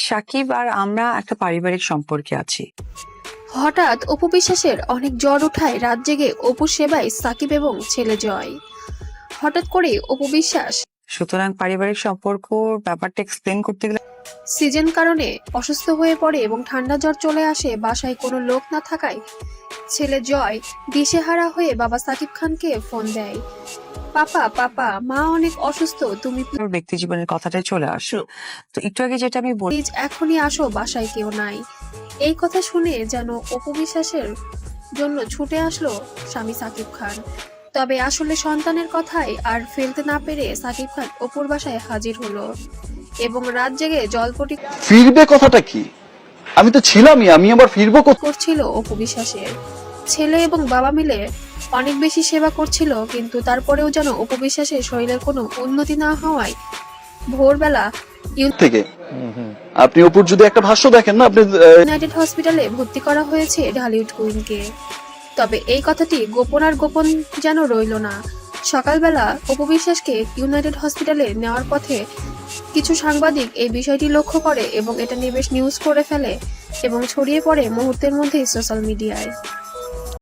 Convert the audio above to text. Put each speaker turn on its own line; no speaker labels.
সাকিব আর আমরা একটা পারিবারিক সম্পর্কে আছি।
হঠাৎ অপু বিশ্বাসের অনেক জ্বর ওঠায় রাত জেগে অপুর সেবায় সাকিব এবং ছেলে জয়। হঠাৎ করে অপু বিশ্বাস
সুতরাং পারিবারিক সম্পর্কর ব্যাপারটা এক্সপ্লেন করতে গেলে
সিজন কারণে অসুস্থ হয়ে পড়ে এবং ঠান্ডা জ্বর চলে আসে। বাসায় কোনো লোক না থাকায় ছেলে জয় দিশেহারা হয়ে বাবা সাকিব খানকে ফোন দেয়। পাপা পাপা, মা অনেক অসুস্থ, তুমি
ওর ব্যক্তি জীবনের কথাটাই চলে আসো। তো একটু আগে যেটা আমি বলি,
প্লিজ এখনই আসো, বাসায় কেউ নাই। এই কথা শুনে যেন অপু বিশ্বাসের জন্য ছুটে আসলো স্বামী সাকিব খান। তবে আসলে সন্তানের কথাই আর ফেলতে না পেরে সাকিব খান অপুর বাসায় হাজির হলো এবং রাত জেগে জলপটি
ফিরবে কথাটা কি? আমি তো ছিলামই, আমি আবার ফিরবো
করছিল অপু বিশ্বাসের। ছেলে এবং বাবা মিলে অনেক বেশি সেবা করছিল, কিন্তু তারপরেও যেন অপু বিশ্বাসের শরীরের কোনো উন্নতি না হওয়ায় ভোরবেলা
থেকে। আপনি অপুর যদি একটা ভাষ্য দেখেন না, আপনি
ইউনাইটেড হসপিটালে ভর্তি করা হয়েছে ঢালিউড কুইনকে। তবে এই কথাটি গোপন আর গোপন যেন রইল না। সকালবেলা অপু বিশ্বাসকে ইউনাইটেড হসপিটালে নেওয়ার পথে কিছু সাংবাদিক এই বিষয়টি লক্ষ্য করে এবং এটা নিয়ে বেশ নিউজ করে ফেলে এবং ছড়িয়ে পড়ে মুহূর্তের মধ্যেই সোশ্যাল মিডিয়ায়।